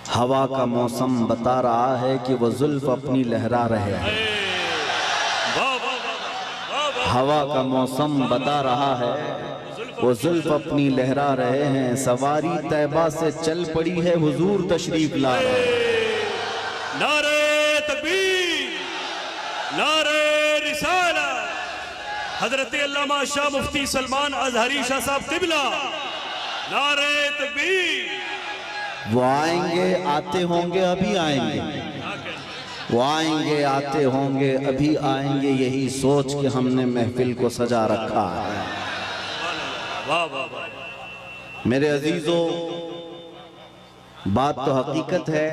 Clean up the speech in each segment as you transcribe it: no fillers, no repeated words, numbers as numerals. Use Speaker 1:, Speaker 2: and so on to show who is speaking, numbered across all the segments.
Speaker 1: हवा का मौसम बता रहा है कि वो जुल्फ अपनी लहरा रहे हैं। हवा का मौसम बता रहा है वो जुल्फ अपनी लहरा रहे हैं। सवारी तैबा से चल पड़ी है, हुजूर तशरीफ ला रहे हैं।
Speaker 2: नारे तकबीर, नारे रिसालत। हजरत अल्लामा शाह मुफ्ती सलमान अजहरी शाह साहब क़िबला, नारे तकबीर।
Speaker 1: वो आएंगे, आते होंगे, अभी आएंगे। वो आएंगे, आते होंगे, अभी आएंगे। यही सोच के हमने महफिल को सजा रखा है।
Speaker 2: वाह वाह वाह।
Speaker 1: मेरे अजीजों, बात तो हकीकत है,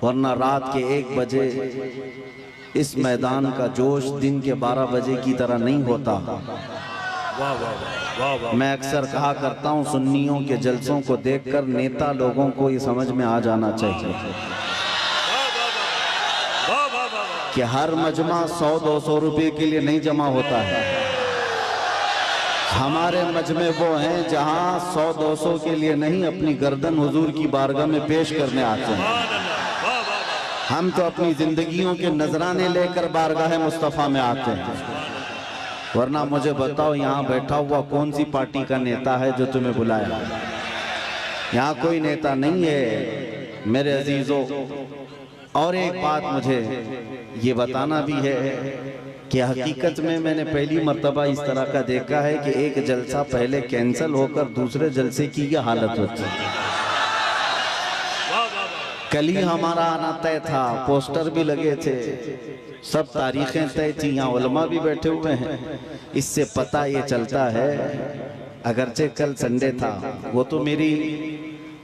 Speaker 1: वरना रात के 1 बजे इस मैदान का जोश दिन के 12 बजे की तरह नहीं होता।
Speaker 2: वाह वाह वाह वाह।
Speaker 1: मैं अक्सर कहा करता हूँ, सुन्नियों के जलसों को देखकर नेता लोगों को ये समझ में आ जाना चाहिए कि हर मजमा 100-200 रुपए के लिए नहीं जमा होता है। हमारे मजमे वो हैं जहाँ 100-200 के लिए नहीं, अपनी गर्दन हुजूर की बारगाह में पेश करने आते हैं। हम तो अपनी जिंदगियों के नजराने लेकर बारगाह मुस्तफ़ा में आते हैं। वरना मुझे बताओ, यहाँ बैठा हुआ कौन सी पार्टी का नेता है जो तुम्हें बुलाया? यहाँ कोई नेता नहीं है मेरे अजीजों। और एक बात मुझे ये बताना भी है कि हकीकत में मैंने पहली मर्तबा इस तरह का देखा है कि एक जलसा पहले कैंसिल होकर दूसरे जलसे की यह हालत होती है। कल ही हमारा आना तय था, पोस्टर भी लगे थे, सब तारीखें तय थी, यहाँ उलमा भी बैठे हुए हैं। इससे पता ये चलता है, अगरचे कल संडे था, वो तो मेरी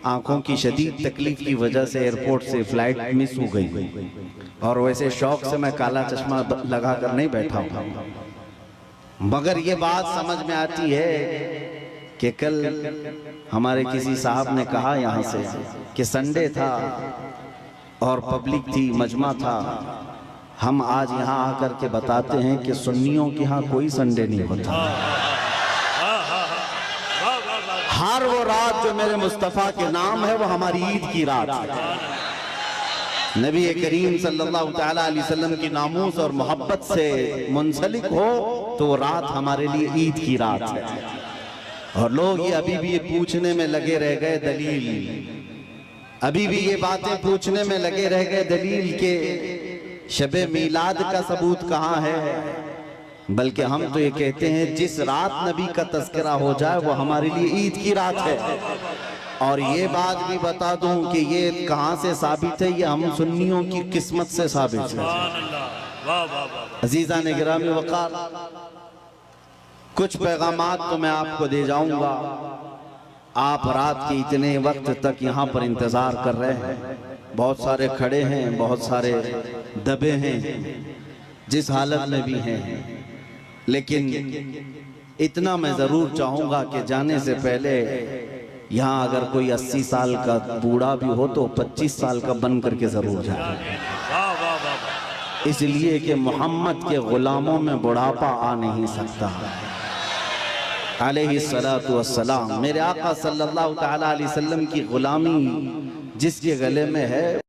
Speaker 1: आंखों की शदीद तकलीफ की वजह से एयरपोर्ट से फ्लाइट मिस हो गई, और वैसे शौक से मैं काला चश्मा लगा कर नहीं बैठा हूँ। मगर ये बात समझ में आती है कि कल हमारे किसी साहब ने कहा यहाँ से कि संडे था और पब्लिक थी, मजमा था। हम आज यहाँ आकर के बताते हैं कि सुन्नियों के यहाँ कोई संडे नहीं होता। हर वो रात जो मेरे मुस्तफ़ा के नाम है वो हमारी ईद की रात है। नबी करीम सल्लल्लाहु तआला अलैहि वसल्लम की नामूस और मोहब्बत से मुंसलिक हो तो वो रात हमारे लिए ईद की रात है। और लोग ये अभी भी ये पूछने में लगे रह गए दलील, अभी भी ये बातें पूछने में लगे रह गए दलील के शबे मीलाद का सबूत कहाँ है। बल्कि हम तो ये कहते हैं जिस रात नबी का तज़किरा हो जाए वो हमारे लिए ईद की रात है। और ये बात भी बता दूं कि ये कहाँ से साबित है, ये हम सुन्नियों की किस्मत से साबित है। अजीज़ान गिरामी वक़ार, कुछ पैगामात तो मैं आपको दे जाऊंगा। आप रात के इतने वक्त तक यहाँ पर इंतजार कर रहे हैं, बहुत सारे खड़े हैं, बहुत सारे दबे हैं, जिस हालत में भी हैं। लेकिन इतना मैं जरूर चाहूंगा कि जाने से पहले यहाँ अगर कोई 80 साल का बूढ़ा भी हो तो 25 साल का बन करके जरूर जाए, इसलिए कि मोहम्मद के गुलामों में बुढ़ापा आ नहीं सकता। अलैहिस्सलातु वस्सलाम, मेरे आका सल्लल्लाहु तआला अलैहि वसल्लम की गुलामी जिसके गले में है,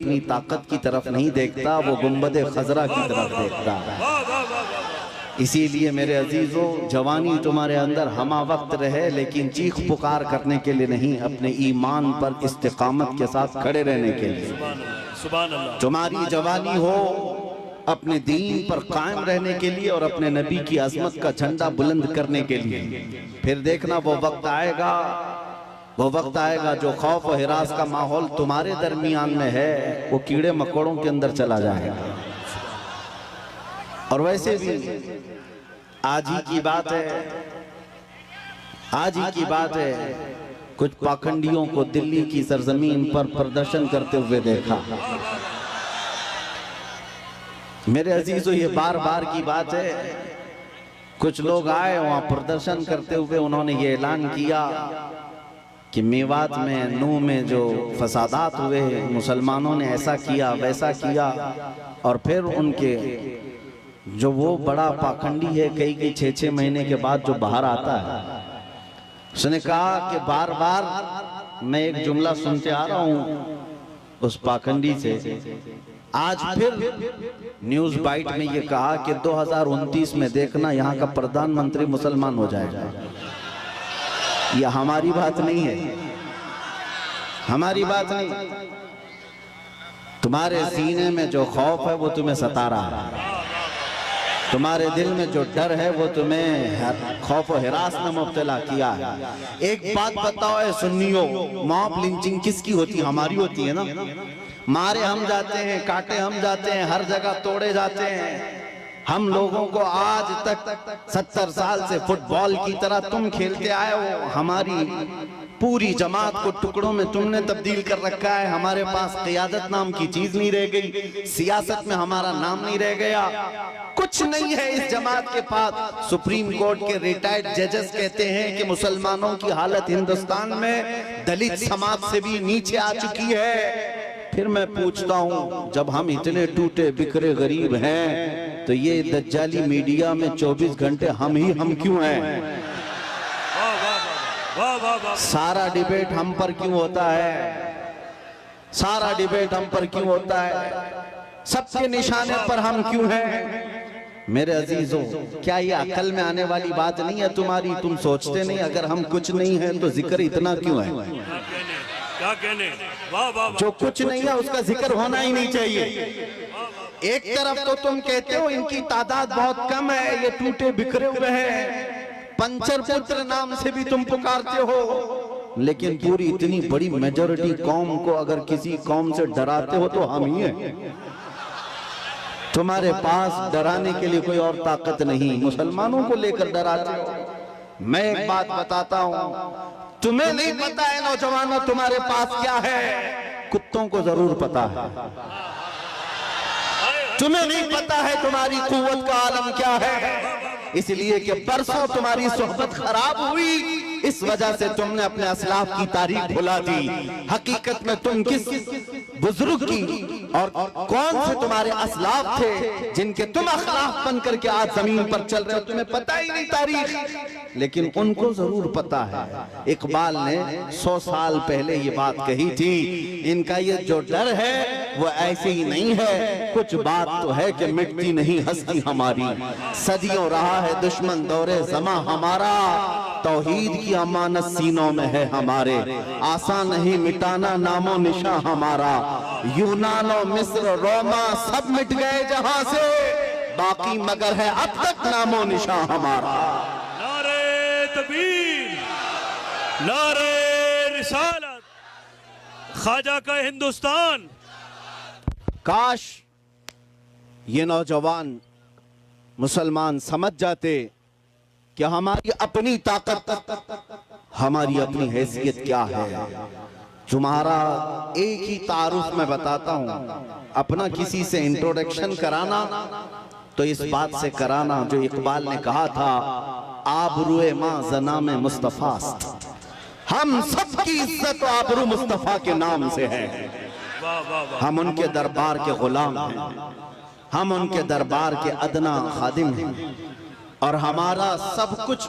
Speaker 1: अपनी ताकत की तरफ नहीं देखता, वो गुंबदे खजरा की तरफ देखता है। इसीलिए मेरे अजीजों, जवानी तुम्हारे अंदर हमा वक्त रहे, लेकिन चीख पुकार करने के लिए नहीं, अपने ईमान पर इस्तिकामत के साथ खड़े रहने के लिए। तुम्हारी जवानी हो अपने दीन पर कायम रहने के लिए और अपने नबी की अजमत का झंडा बुलंद करने के लिए। फिर देखना वो वक्त आएगा, वो वक्त आएगा जो खौफ और हिरास का माहौल तुम्हारे दरमियान में है वो कीड़े मकोड़ों के अंदर चला जाएगा। और वैसे भी आज ही की बात है, आज ही की बात है, कुछ पाखंडियों को दिल्ली की सरजमीन पर प्रदर्शन करते हुए देखा। मेरे अजीजों, ये बार बार की बात है, कुछ लोग आए वहां प्रदर्शन करते हुए, उन्होंने ये ऐलान किया कि मेवात में, नूह में जो फसादात हुए, मुसलमानों ने ऐसा किया वैसा किया, और फिर उनके जो वो बड़ा पाखंडी है, कई 6-6 महीने के बाद जो बाहर आता है, उसने कहा कि बार बार मैं एक जुमला सुनते आ रहा हूं उस पाखंडी से, आज फिर न्यूज बाइट में ये कहा कि 2029 में देखना यहाँ का प्रधानमंत्री मुसलमान हो जाएगा। ये हमारी बात नहीं है, हमारी बात नहीं। तुम्हारे सीने में जो खौफ है वो तुम्हें सता रहा है, तुम्हारे दिल में जो डर है वो तुम्हें खौफ और हिरास में मुब्तला किया है। एक बात बताओ ऐ सुन्नियों, मॉब लिंचिंग किसकी होती है? हमारी होती है ना। मारे हम जाते हैं, काटे हम जाते हैं, हर जगह तोड़े जाते हैं। हम लोगों को आज तक 70 साल से फुटबॉल की तरह तुम खेलते आए हो, हमारी पूरी जमात को टुकड़ों में तुमने तब्दील कर रखा है। हमारे पास क़ियादत नाम की चीज नहीं रह गई, सियासत में हमारा नाम नहीं रह गया, कुछ नहीं है इस जमात के पास। सुप्रीम कोर्ट के रिटायर्ड जजेस कहते हैं कि मुसलमानों की हालत हिंदुस्तान में दलित समाज से भी नीचे आ चुकी है। फिर मैं पूछता हूँ, जब हम इतने टूटे बिखरे गरीब हैं तो ये दज्जाली मीडिया में 24 घंटे हम क्यों हैं? सारा डिबेट हम पर क्यों होता है? सारा डिबेट हम पर क्यों होता है? सबके निशाने पर हम क्यों हैं? मेरे अजीजों, क्या ये अकल में आने वाली बात नहीं है तुम्हारी? तुम सोचते नहीं अगर हम कुछ नहीं है तो जिक्र इतना क्यों है?
Speaker 2: क्या कहने? वाह वाह वाह।
Speaker 1: जो कुछ नहीं है उसका जिक्र होना ही नहीं चाहिए। एक तरफ तो तुम कहते हो इनकी तादाद बहुत कम है, ये टूटे बिखरे हुए हैं, पंचर पुत्र नाम से भी तुम पुकारते हो, लेकिन पूरी इतनी बड़ी मेजॉरिटी कौम को अगर किसी कौम से डराते हो तो हम ही हैं। तुम्हारे पास डराने के लिए कोई और ताकत नहीं, मुसलमानों को लेकर डराते हो। मैं एक बात बताता हूं, तुम्हें नहीं पता है नौजवानों तुम्हारे पास क्या है, कुत्तों को जरूर पता है। तुम्हें नहीं पता है तुम्हारी कुव्वत का आलम क्या है, इसलिए कि बरसों तुम्हारी सोहबत खराब हुई, इस वजह से तुमने अपने असलाफ की तारीख भुला दी। हकीकत में तुम किस बुजुर्ग की और कौन से तुम्हारे असलाफ थे जिनके तुम अखलाफ बन करके आज जमीन पर चल रहे हो, तुम्हें पता ही नहीं तारीख, लेकिन उनको जरूर पता है। इकबाल ने 100 साल पहले ये बात कही थी, इनका ये जो डर है वो ऐसे ही नहीं है, कुछ बात तो है कि मिटती नहीं हस्ती हमारी। सदियों रहा है दुश्मन दौरे ज़मा हमारा, तौहीद की अमानत सीनों में है हमारे, आसान नहीं मिटाना नामो निशा हमारा। यूनानो मिस्र रोमा सब मिट गए जहां से, बाकी मगर है अब तक नामो निशा हमारा।
Speaker 2: नारे तकबीर, नारे रिसालत, ख्वाजा का हिंदुस्तान।
Speaker 1: काश ये नौजवान मुसलमान समझ जाते कि हमारी अपनी ताकत, हमारी अपनी हैसियत क्या है। तुम्हारा एक ही तारुफ मैं बताता हूं, अपना किसी से इंट्रोडक्शन कराना तो इस बात से कराना जो इकबाल ने कहा था, आबरूए मां जना में मुस्तफास्त। हम सबकी इज्जत आबरू मुस्तफा के नाम से है। हम उनके दरबार के गुलाम हैं, हम उनके दरबार के अदना खादिम हैं, और हमारा सब कुछ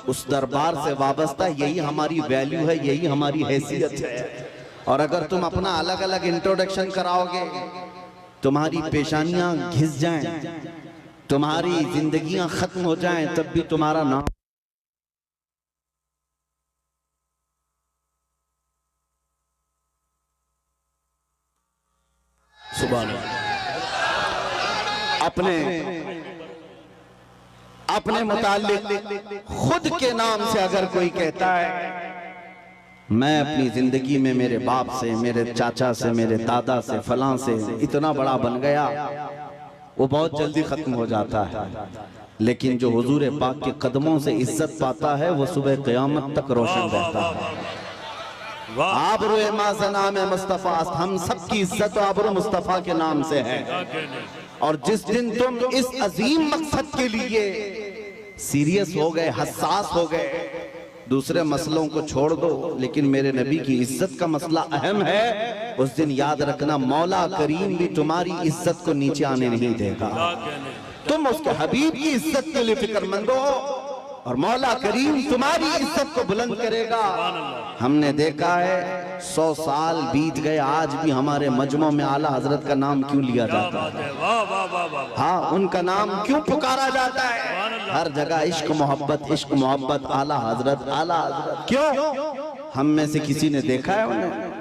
Speaker 1: उस दरबार से वाबस्ता। यही हमारी वैल्यू है, यही हमारी हैसियत है। और अगर तुम अपना अलग अलग इंट्रोडक्शन कराओगे, तुम्हारी पेशानियां घिस जाएं, तुम्हारी जिंदगियां खत्म हो जाएं, तब भी तुम्हारा नाम
Speaker 2: सुभान
Speaker 1: अपने मुताल्लिक खुद के नाम से अगर कोई कहता है मैं अपनी जिंदगी में मेरे बाप से, मेरे चाचा से, मेरे दादा से, फलां से इतना बड़ा बन गया, वो बहुत जल्दी खत्म हो जाता है। लेकिन जो हुजूर पाक के कदमों से इज्जत पाता है वो सुबह क़यामत तक रोशन रहता है। आबरू माज़ना में मुस्तफ़ा, हम सबकी इज्जत आबरू मुस्तफ़ा के नाम से है। और जिस दिन तुम इस अजीम मकसद के लिए सीरियस हो गए, हसास हो गए, दूसरे मसलों को छोड़ दो, लेकिन मेरे नबी की इज्जत का मसला अहम है, उस दिन याद रखना मौला करीम भी तुम्हारी इज्जत को नीचे आने नहीं देगा। तुम उसके हबीब की इज्जत के लिए फिक्रमंद हो और मौला करीम तुम्हारी इज्जत को बुलंद करेगा। हमने देखा है 100 साल बीत गए, आज भी हमारे मजमों में आला हजरत का नाम क्यों लिया जाता है? हाँ, उनका नाम क्यों पुकारा जाता है? हर जगह इश्क मोहब्बत, इश्क मोहब्बत, आला हजरत, आला हजरत। क्यों? हम में से किसी ने देखा है उन्हें?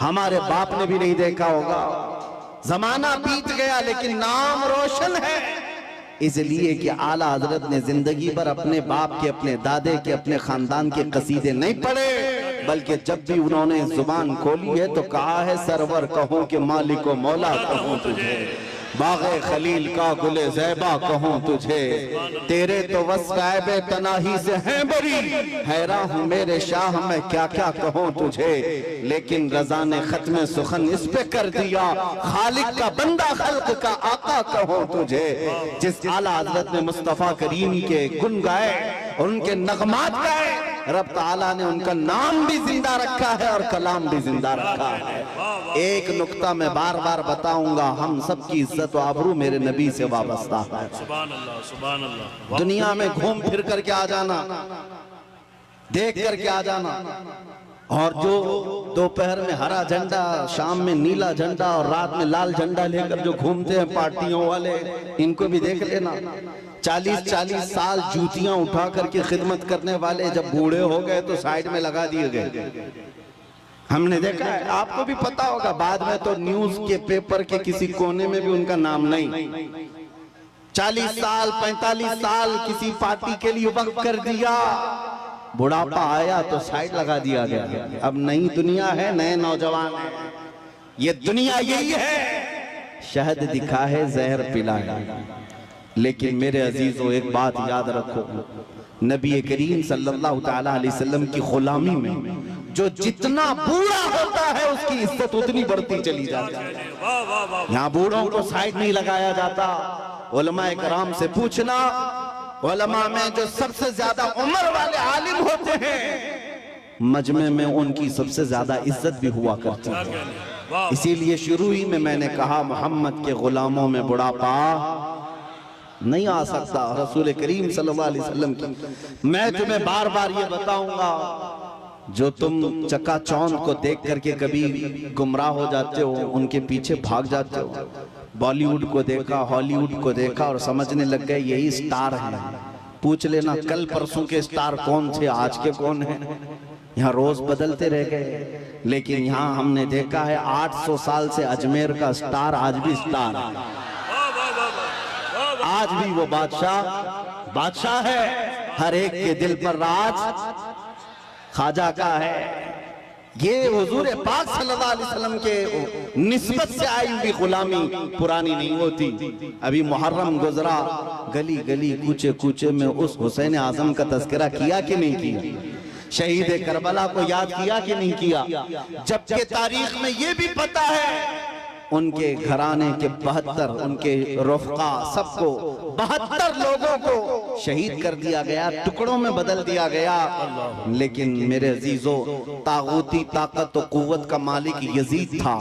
Speaker 1: हमारे बाप ने भी नहीं देखा होगा। जमाना बीत गया लेकिन नाम रोशन है, इसलिए कि आला हजरत ने जिंदगी भर अपने बाप के, अपने दादे के, अपने खानदान के कसीदे नहीं पढ़े, बल्कि जब भी उन्होंने जुबान खोली है तो कहा है सरवर कहूं कि मालिको मौला कहूं तुझे, बाग़े खलील का गुले ज़ैबा कहूं तुझे, तेरे तो वस्फ़ तनाही से हैं बरी, हैरान हूँ मेरे शाह मैं क्या क्या कहूं तुझे, लेकिन रज़ा ने खत्म सुखन इस पे कर दिया, खालिक का बंदा खल्क का आका कहूं तुझे। जिस आला हज़रत ने मुस्तफ़ा करीम के गुन गाए और उनके नगमात गाए, रब ताला ने उनका नाम भी जिंदा रखा है और कलाम भी जिंदा रखा है। एक नुक्ता मैं बार बार बताऊंगा, हम सब की इज्जत व आबरू मेरे नबी से वाबस्ता है।
Speaker 2: सुभान अल्लाह, सुभान अल्लाह।
Speaker 1: दुनिया में घूम फिर करके आ जाना, देख करके आ जाना, और जो दोपहर में हरा झंडा, शाम में नीला झंडा और रात में लाल झंडा लेकर जो घूमते हैं पार्टियों वाले, इनको भी देख लेना। 40-40 साल जूतियां उठा करके खिदमत करने वाले जब बूढ़े हो गए तो साइड में लगा दिए गए। हमने देखा है, आपको भी पता होगा, बाद में तो न्यूज के पेपर के किसी कोने में भी उनका नाम नहीं। 40 साल 45 साल किसी पार्टी के लिए वक्त कर दिया, बुढ़ापा आया तो साइड लगा दिया गया। अब नई दुनिया है, नए नौजवान है, ये दुनिया यही है, शहद दिखा है जहर पिला है। लेकिन मेरे अजीजों एक बात याद रखो, नबी करीम सल्लल्लाहु ताला अलैहि वसल्लम की गुलामी में जो जितना बूढ़ा होता है उसकी इज्जत उतनी बढ़ती चली जाती है। यहाँ बूढ़ों को साइड नहीं लगाया जाता। उलमाए कराम से पूछना, उलमा में जो सबसे ज्यादा उम्र वाले आलिम होते हैं, मजमे में उनकी सबसे ज्यादा इज्जत भी हुआ करती है। इसीलिए शुरू ही में मैंने कहा, मोहम्मद के गुलामों में बुढ़ापा नहीं आ सकता। रसूल करीम सल्लल्लाहु अलैहि वसल्लम की मैं तुम्हें बार बार ये बताऊंगा, जो तुम चकाचौंध को देख करके कभी गुमराह हो जाते हो, उनके पीछे भाग जाते हो, बॉलीवुड को देखा, हॉलीवुड को देखा और समझने लग गए यही स्टार है। पूछ लेना कल परसों के स्टार कौन थे, आज के कौन हैं। यहाँ रोज बदलते रह गए, लेकिन यहाँ हमने देखा है 800 साल से अजमेर का स्टार आज भी स्टार है। आज भी वो बादशाह है, हर एक के दिल पर राज ख्वाजा का है। ये हुजूर पाक सल्लल्लाहु अलैहि वसल्लम के निस्बत से आई हुई गुलामी पुरानी नहीं होती। अभी मुहर्रम गुजरा, गली गली कूचे कूचे में उस हुसैन आजम का तज़किरा किया कि नहीं किया? शहीद करबला को याद किया कि नहीं किया? जबकि तारीख में ये भी पता है उनके घराने के 72, उनके रफ़क़ा सबको 72 लोगों को शहीद कर दिया गया, टुकड़ों में बदल दिया गया। लेकिन मेरे अजीजों, तागूती ताकत और कुव्वत का मालिक यजीद था,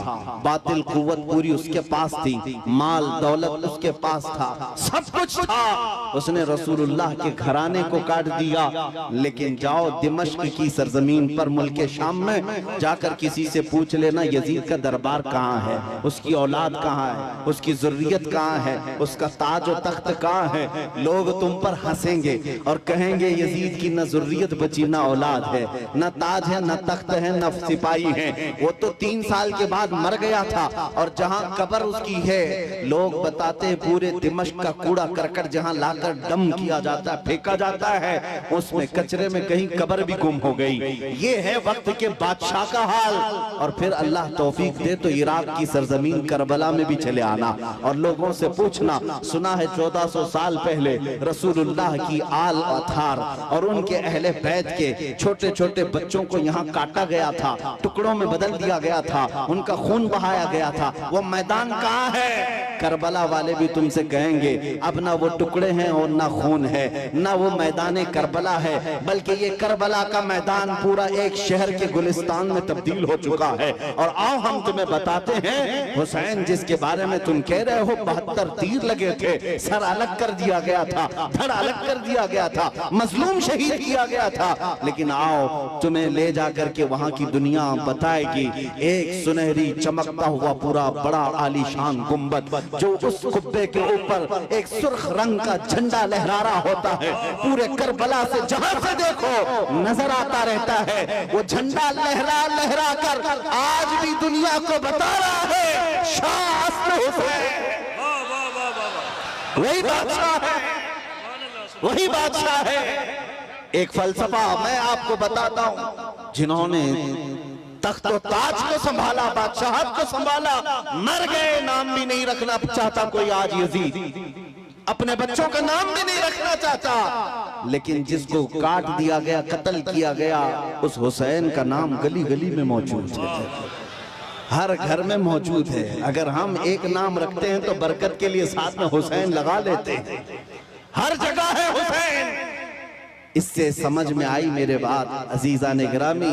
Speaker 1: बातिल कुव्वत पूरी उसके पास थी, माल दौलत उसके पास था, सब कुछ था। उसने रसूलुल्लाह के घराने को काट दिया। लेकिन जाओ दिमश्क की सरजमीन पर, मुल्क शाम में जाकर किसी से पूछ लेना यजीद का दरबार कहाँ है, उसकी औलाद कहाँ है, उसकी ज़ुर्रियत कहाँ है, उसका ताज और तख्त कहाँ है। लोग तुम पर हंसेंगे और कहेंगे यजीद की न ज़ुर्रियत बची, न औलाद है, न ताज है, न तख्त है, न सिपाही है। वो तो 3 साल के बाद मर गया था, और जहाँ कब्र उसकी है, लोग बताते हैं पूरे दिमश्क का कूड़ा करकट जहाँ लाकर डम किया जाता है, फेंका जाता है, उसमें कचरे में कहीं कब्र भी गुम हो गई। ये है वक्त के बादशाह का हाल। और फिर अल्लाह तौफीक दे तो इराक की सरजमीन करबला में भी चले आना और लोगों से पूछना, सुना है 1400 साल पहले रसूलुल्लाह की आल अथार और उनके अहले बैत के छोटे छोटे बच्चों को यहाँ काटा गया था, टुकड़ों में बदल दिया गया था, उनका खून बहाया गया था। वो मैदान कहाँ है? करबला वाले भी तुमसे कहेंगे अब ना वो टुकड़े हैं और ना खून है, ना वो मैदान करबला है, बल्कि ये करबला का मैदान पूरा एक शहर के गुलिस्तान में तब्दील हो चुका है। और आओ हम तुम्हें बताते हैं, हुसैन जिसके बारे में तुम कह रहे हो 72 तीर लगे थे, सर अलग कर दिया गया था, धड़ अलग कर दिया गया था, मजलूम शहीद किया गया था, लेकिन आओ तुम्हें ले जाकर के वहां की दुनिया बताएगी एक सुनहरी चमकता हुआ पूरा बड़ा आलीशान गुंबद, जो उस कुब्बे के ऊपर एक सुर्ख रंग का झंडा लहरा रहा होता है। पूरे करबला से जहां से देखो नजर आता रहता है। वो झंडा लहरा लहरा कर आज भी दुनिया को बता रहा है शाह असल हुसैन वही बादशाह है, वही बादशाह है। एक फलसफा मैं आपको बताता हूं, जिन्होंने तख्त और ताज को संभाला, बादशाहत को संभाला, मर गए, नाम भी नहीं रखना चाहता कोई आज यजीद, अपने बच्चों का नाम भी नहीं रखना चाहता, लेकिन जिसको काट दिया गया, कत्ल किया गया, उस हुसैन का नाम गली गली में मौजूद है, हर घर में मौजूद है। अगर हम एक नाम रखते हैं तो बरकत के लिए साथ में हुसैन लगा लेते हैं, हर जगह है हुसैन। इससे समझ में आई मेरे बात अजीजा ने गिरामी,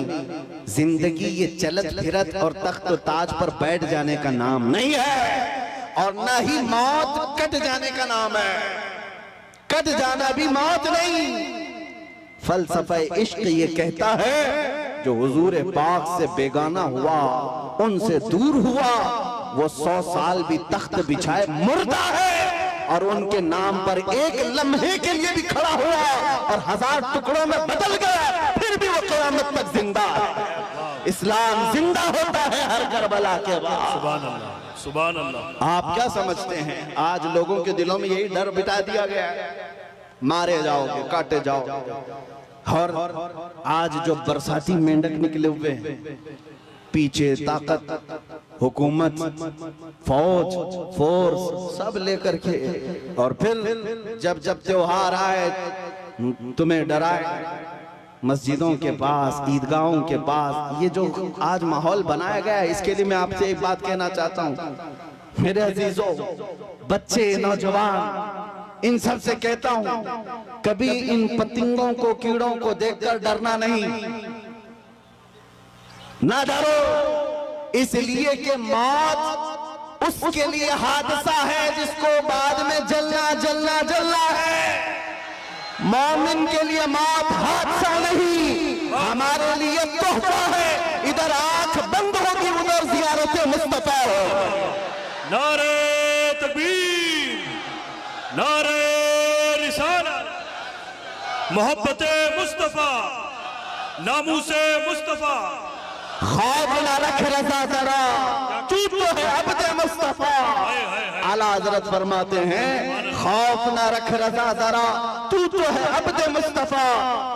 Speaker 1: जिंदगी ये चलत फिरत और तख्त ताज पर बैठ जाने का नाम नहीं है, और ना ही मौत कट जाने का नाम है। कट जाना भी मौत नहीं। फलसफा इश्क ये कहता है जो हुजूर पाक से बेगाना हुआ, उनसे दूर हुआ, वो 100 साल भी तख्त बिछाए मुर्दा है, और उनके नाम पर एक लम्हे के लिए भी खड़ा हुआ और 1000 टुकड़ों में बदल गया, फिर भी वो क़यामत तक जिंदा है। इस्लाम जिंदा होता है हर करबला के बाद।
Speaker 2: सुभान अल्लाह, सुभान अल्लाह।
Speaker 1: आप क्या समझते हैं आज लोगों के दिलों में यही डर बिठा दिया गया है, मारे जाओगे, काटे जाओ। और आज जो बरसाती मेंढक निकले हुए हैं, पीछे ताकत, हुकूमत, फौज, फोर्स सब लेकर के, और फिर जब जब त्योहार आए तुम्हें डराए, मस्जिदों के पास, ईदगाहों के पास, ये जो आज माहौल बनाया गया है, इसके लिए मैं आपसे एक बात कहना चाहता हूँ मेरे अजीजों, बच्चे, नौजवान, इन सब से कहता हूँ कभी इन पतंगों को, कीड़ों को देखकर डरना नहीं, ना डरो, इसलिए कि मौत उसके लिए हादसा है जिसको बाद में जलना जलना जलना है। मोमिन के लिए मौत हादसा नहीं, हमारे लिए तोहफा है। इधर आंख बंद होगी, उधर ज़ियारत मुस्तफा हो।
Speaker 2: नारे तकबीर, नारे रिसालत, मोहब्बते मुस्तफा, नामूसे मुस्तफा,
Speaker 1: खौफ न रख रज़ा ज़रा, तू तो है अब्दे मुस्तफा। आला हज़रत फरमाते हैं खौफ न रख रज़ा ज़रा, तू तो है अब्दे मुस्तफा,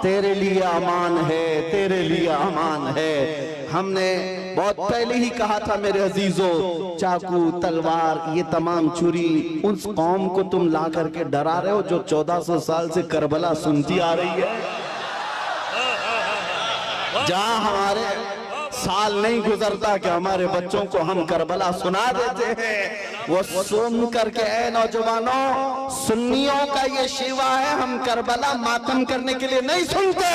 Speaker 1: तेरे लिए अमान है, तेरे लिए अमान है। हमने बहुत पहले ही कहा था मेरे अजीजों, चाकू, तलवार, ये तमाम छुरी उस कौम को तुम ला करके डरा रहे हो जो 1400 साल से करबला सुनती आ रही है। जहां हमारे साल नहीं गुजरता कि हमारे बच्चों को हम करबला सुना देते हैं। वो सुन करके, ऐ नौजवानों, सुन्नियों का ये शिवा है, हम करबला मातम करने के लिए नहीं सुनते,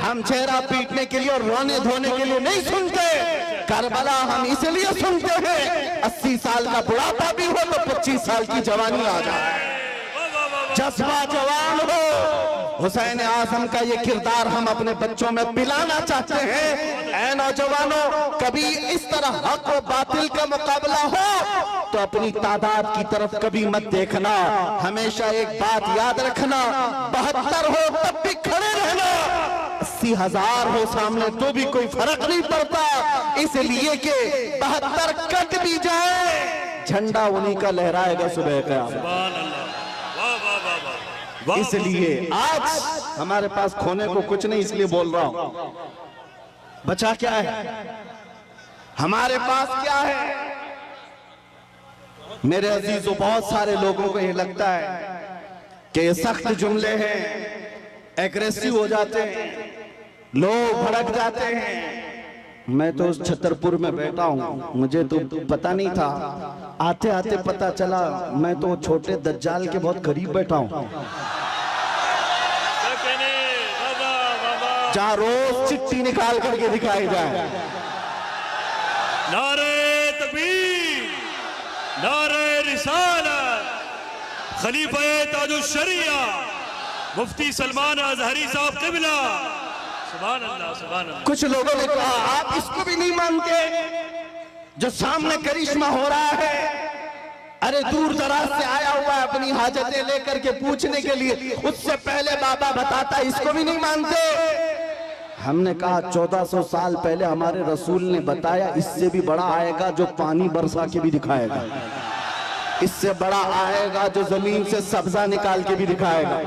Speaker 1: हम चेहरा पीटने के लिए और रोने धोने के लिए नहीं सुनते। करबला हम इसलिए सुनते हैं 80 साल का बुढ़ापा भी हो तो 25 साल की जवानी आ जाए, जज्बा जवान हो। हुसैन आजम का ये किरदार हम अपने बच्चों में पिलाना चाहते हैं। ऐ नौजवानों, कभी इस तरह हक और बातिल का मुकाबला हो तो अपनी तादाद की तरफ कभी मत देखना, हमेशा एक बात याद रखना, 72 हो तब भी खड़े रहना, 80,000 हो सामने तो भी कोई फर्क नहीं पड़ता, इसलिए कि 72 कट भी जाए, झंडा उन्हीं का लहराएगा सुबह क़यामत। इसलिए आज हमारे पास खोने को कुछ नहीं, इसलिए बोल रहा हूं, बचा क्या है, हमारे पास क्या है। मेरे अजीजों, बहुत सारे लोगों को ये लगता है कि ये सख्त जुमले हैं, एग्रेसिव हो जाते हैं, लोग भड़क जाते हैं, मैं तो उस छतरपुर में बैठा हूँ, मुझे तो पता नहीं था, आते आते पता चला मैं तो छोटे दज्जाल के बहुत करीब बैठा हूँ, जहाँ रोज चिट्ठी निकाल करके दिखाई जाए।
Speaker 2: नारे तकबीर, नारे रिसालत, खलीफा ताजुश शरिया मुफ्ती सलमान अजहरी साहब क़िबला, सुभान अल्लाह सुभान अल्लाह।
Speaker 1: कुछ लोगों ने कहा आप इसको भी नहीं मानते जो सामने करिश्मा हो रहा है, अरे दूर दराज से आया हुआ है अपनी हाजतें लेकर के पूछने के लिए, उससे पहले बाबा बताता, इसको भी नहीं मानते। हमने कहा 1400 साल पहले हमारे रसूल ने बताया, इससे भी बड़ा आएगा जो पानी बरसा के भी दिखाएगा, इससे बड़ा आएगा जो जमीन से सब्जा निकाल के भी दिखाएगा,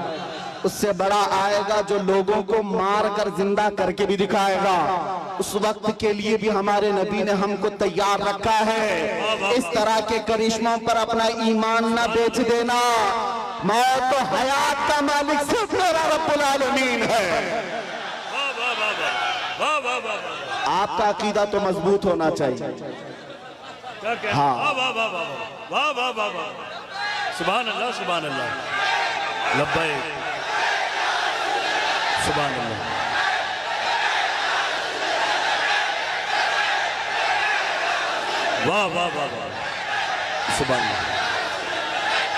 Speaker 1: उससे बड़ा आएगा जो लोगों को मार कर जिंदा करके भी दिखाएगा। उस वक्त के लिए भी हमारे नबी ने हमको तैयार रखा है। इस तरह के करिश्मों पर अपना ईमान ना बेच देना। मौत तो हयात का मालिक सिर्फ मेरा रब्बुल आलमीन है। आपका अकीदा तो मजबूत होना चाहिए। हाँ,
Speaker 2: वाह वाह वाह वाह, सुभान अल्लाह सुभान अल्लाह, लब्बैक सुभान अल्लाह। वाह वाह वाह वाह, सुभान अल्लाह।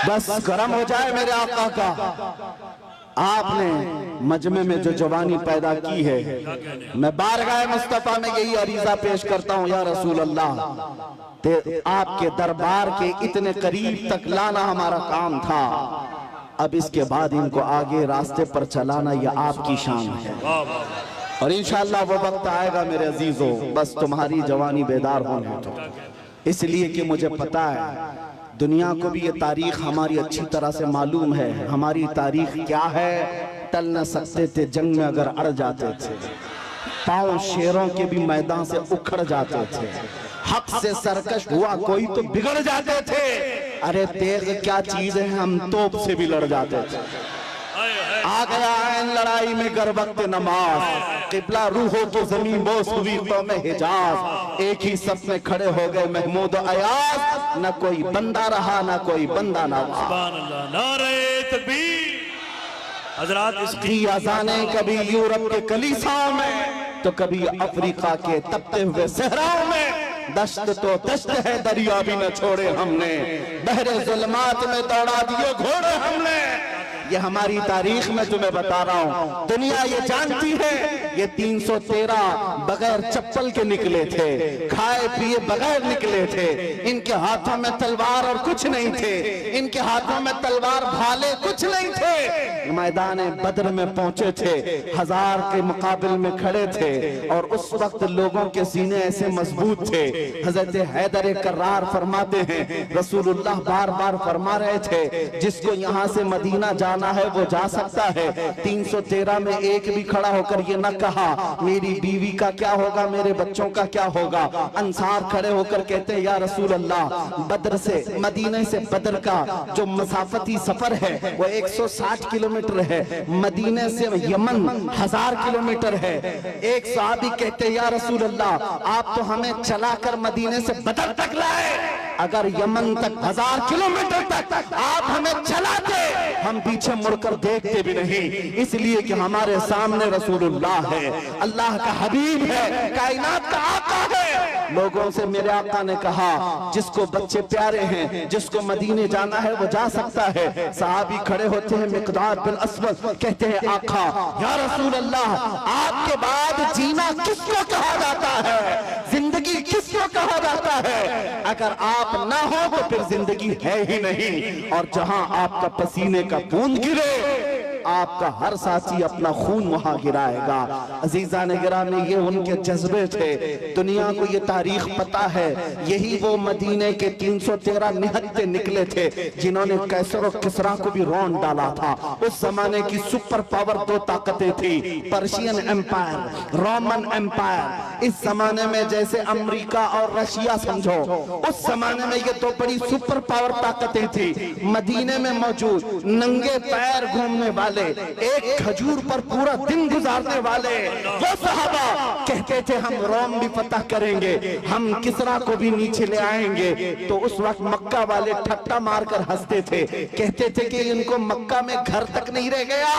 Speaker 1: बस गरम हो जाए मेरे आका का। आपने मजमे में जो जवानी पैदा की है, मैं बारगाह मुस्तफा में यही अरीजा पेश करता हूँ, या रसूल अल्लाह, आपके दरबार के इतने करीब तक लाना हमारा काम था, अब इसके बाद इनको आगे रास्ते पर चलाना यह आपकी शान है। और इंशाअल्लाह वो वक्त आएगा मेरे अजीजों, बस तुम्हारी जवानी बेदार होने तो, इसलिए कि मुझे पता है दुनिया को भी ये तारीख हमारी अच्छी तरह से मालूम है। हमारी तारीख क्या है, टल न सकते थे जंग में अगर अड़ जाते थे, पांव शेरों के भी मैदान से उखड़ जाते थे, हक से सरकश हुआ कोई तो बिगड़ जाते थे, अरे तेग क्या चीज है हम तोप से भी लड़ जाते थे। आ गया ऐन लड़ाई में गर वक्त नमाज, किबला रूहों की जमीन बोस हुई तो में हिजाज, एक ही सफ में खड़े हो गए महमूद अयाज, न कोई बंदा रहा न कोई बंदा नवाज।
Speaker 2: सुभान अल्लाह, नारे तकबीर। हजरात
Speaker 1: इसकी अजाने कभी यूरोप के कलीसाओं में तो कभी अफ्रीका के तपते हुए सहराओं में, दश्त तो दश्त है दरिया भी न छोड़े हमने, बहरे जुल्मात में दौड़ा दिए घोड़े हमने। ये हमारी तारीख में तुम्हें बता रहा हूँ, दुनिया ये जानती है ये 313 बगैर चप्पल के निकले थे, खाए पिए बगैर निकले थे, इनके हाथों में तलवार और कुछ नहीं थे, इनके हाथों में तलवार भाले कुछ नहीं थे, मैदान बद्र में पहुंचे थे, 1000 के मुकाबिल में खड़े थे, और उस वक्त लोगों के सीने ऐसे मजबूत थे। हजरत हैदर कर्रार फरमाते हैं, रसूलुल्लाह बार बार फरमा रहे थे, जिसको यहाँ से मदीना जाना है वो जा सकता है। 313 में एक भी खड़ा होकर ये न कहा मेरी बीवी का क्या होगा, मेरे बच्चों का क्या होगा। अंसार खड़े होकर कहते हैं, या रसूल अल्लाह, बद्र से मदीने से बद्र का जो मसाफती सफर है वो 160 किलोमीटर है, मदीने से यमन 1000 किलोमीटर है। एक सहाबी कहते हैं, या रसूल अल्लाह, आप तो हमें चलाकर मदीने से बद्र तक लाए, अगर यमन तक 1000 किलोमीटर तक आप हमें चलाते हम पीछे मुड़कर देखते भी नहीं, इसलिए कि हमारे सामने रसूलुल्लाह है, अल्लाह का हबीब है, कायनात का आका है। लोगों से मेरे आका ने कहा, जिसको बच्चे प्यारे हैं, जिसको मदीने जाना है वो जा सकता है। सहाबी खड़े होते हैं, मिक़दाद बिन अस्वद कहते हैं, आका या रसूल अल्लाह, आपके बाद जीना किसको कहा जाता है, जिंदगी किसको कहा जाता है, अगर आप ना हो तो फिर जिंदगी है ही नहीं। और जहां आपका पसीने का बूंद गिरे आपका हर साथी अपना खून वहां गिराएगा। अजीजान गिरामी, ये उनके जज्बे थे, दुनिया को ये तारीख पता है। यही वो मदीने के 313 निहत्ते निकले थे जिन्होंने कैसर और किसरा को भी रौंद डाला था। उस जमाने की सुपर पावर दो ताकतें थी, पर्शियन एम्पायर, रोमन एम्पायर। इस जमाने में जैसे अमेरिका और रशिया समझो, उस जमाने में ये दो बड़ी सुपर पावर ताकतें थी। मदीने में मौजूद नंगे पैर घूमने वाले वाले, एक खजूर पर पूरा दिन गुजारने वाले वो सहाबा कहते थे हम रोम भी फतह करेंगे, हम किसरा को भी नीचे ले आएंगे। तो उस वक्त मक्का वाले ठट्टा मारकर हंसते थे, कहते थे कि इनको मक्का में घर तक नहीं रह गया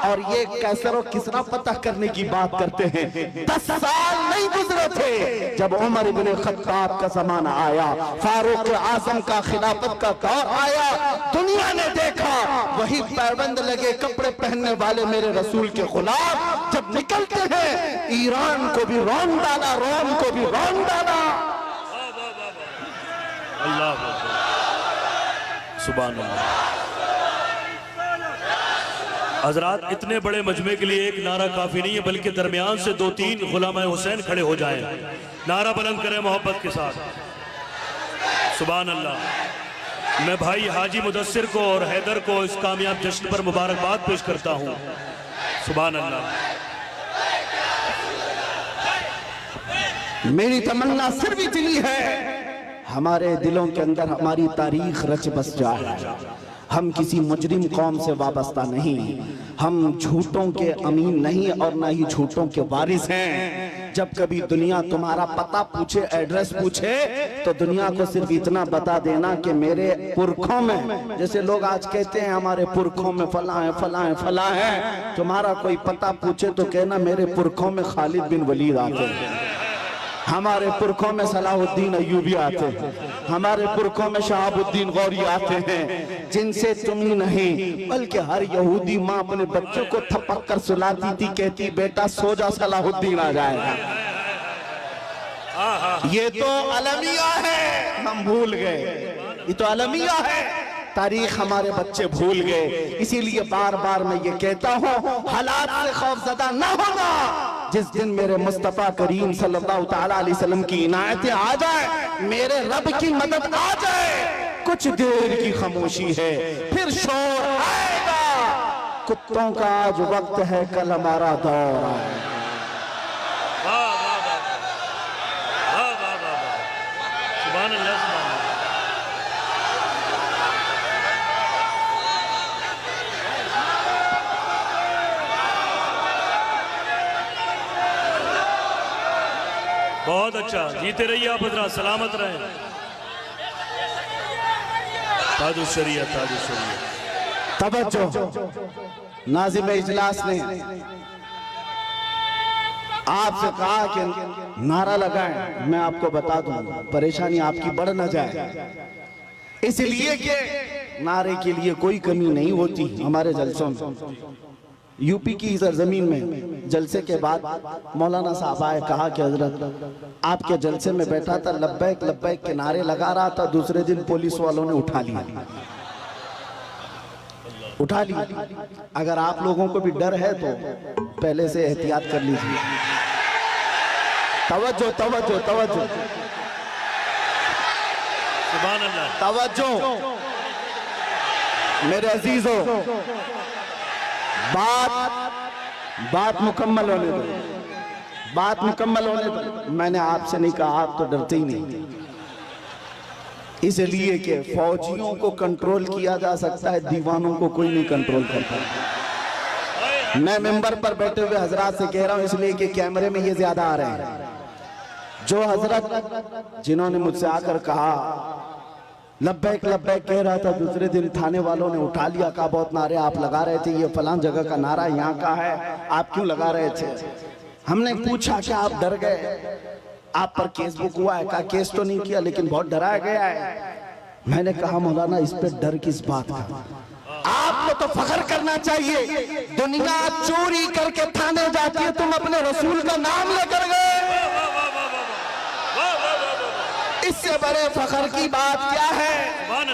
Speaker 1: और ये कैसर और किसरा फतह करने की बात करते हैं। 10 साल नहीं गुजरे थे जब उमर इब्ने खत्ताब का जमाना आया, फारूक आजम का खिलाफत का दौर आया, दुनिया ने देखा वही पैबंद लगे कपड़े पहनने वाले मेरे रसूल के गुलाम जब निकलते हैं, ईरान को भी रौन डाला, रोम को भी रौन डाला।
Speaker 2: अल्लाह सुभान अल्लाह। हजरात, इतने बड़े मजमे के लिए एक नारा काफी नहीं है, बल्कि दरमियान से 2-3 गुलाम हुसैन खड़े हो जाएं, नारा बुलंद करें मोहब्बत के साथ। सुभान अल्लाह। मैं भाई हाजी मुदस्सिर को और हैदर को इस कामयाब जश्न पर मुबारकबाद पेश करता हूँ। सुभान अल्लाह।
Speaker 1: मेरी तमन्ना सिर्फ इतनी है, हमारे दिलों के अंदर हमारी तारीख रच बस जाए। हम किसी मुजरिम कौम से वाबस्ता नहीं, हम झूठों के अमीन नहीं और ना ही झूठों के वारिस हैं। जब कभी दुनिया तुम्हारा पता पूछे, एड्रेस पूछे, तो दुनिया को सिर्फ इतना बता देना कि मेरे पुरखों में, जैसे लोग आज कहते हैं हमारे पुरखों में फला है फला है फला है, तुम्हारा कोई पता पूछे तो कहना मेरे पुरखों में खालिद बिन वलीद आते हैं, हमारे पुरखों में सलाहुद्दीन अय्यूबी आते हैं, हमारे पुरखों में शहाबुद्दीन गौरी आते हैं, जिनसे तुम ही नहीं बल्कि हर यहूदी माँ अपने बच्चों को थपक कर सुलाती थी, कहती बेटा सो जा सलाहुद्दीन आ जाएगा। ये तो अलमिया है, हम भूल गए, ये तो अलमिया है, तारीख हमारे बच्चे भूल गए। इसीलिए बार बार मैं ये कहता हूँ हालात से खौफजदा न होना। जिस दिन मेरे मुस्तफा करीम सल्लल्लाहु तआला अलैहि वसल्लम की इनायतें आ जाए, मेरे रब की मदद आ जाए, कुछ देर की खामोशी है, फिर शोर आएगा। कुत्तों का आज वक्त है, कल हमारा दौर आएगा।
Speaker 2: सुभान अल्लाह। बहुत अच्छा, जीते रहिए आप हजरात, सलामत रहें। ताजुशरिया ताजुशरिया।
Speaker 1: तवज्जो, नाज़िम इजलास ने आपसे कहा कि नारा लगाएं, मैं आपको बता दूं परेशानी आपकी बढ़ न जाए, इसलिए कि नारे के लिए कोई कमी नहीं होती। हमारे जलसों में यूपी की सरजमीन में जलसे के बाद मौलाना साहब आए, कहा कि हजरत आपके जलसे में बैठा था, लब्बैक लब्बैक के नारे लगा रहा था, दूसरे दिन पुलिस वालों ने उठा लिया। अगर आप लोगों को भी डर है तो पहले से एहतियात कर लीजिए। तवज्जो तवज्जो तवज्जो,
Speaker 2: सुभान अल्लाह,
Speaker 1: तवज्जो मेरे अजीजों, बात मुकम्मल होने दो, बात मुकम्मल होने दो। मैंने आपसे नहीं कहा, आप तो डरते ही नहीं, इसलिए कि फौजियों को कंट्रोल किया जा सकता है, दीवानों को कोई नहीं कंट्रोल करता। मैं मेंबर पर बैठे हुए हजरात से कह रहा हूं, इसलिए कि कैमरे में ये ज्यादा आ रहे हैं। जो हजरत जिन्होंने मुझसे आकर कहा लब्बैक लब्बैक कह रहा था, दूसरे दिन थाने वालों ने उठा लिया, कहा बहुत नारे आप लगा रहे थे, ये फलां जगह का नारा यहाँ का है, आप क्यों लगा रहे थे? हमने पूछा कि आप डर गए, आप पर केस बुक हुआ है? कहा केस तो नहीं किया, लेकिन बहुत डराया गया है। मैंने कहा मौलाना इस पे डर किस बात का? आपको तो फख्र करना चाहिए, दुनिया चोरी करके थाने जाती है, तुम अपने रसूल का नाम लेकर गए, इससे बड़े फख्र की बात क्या है?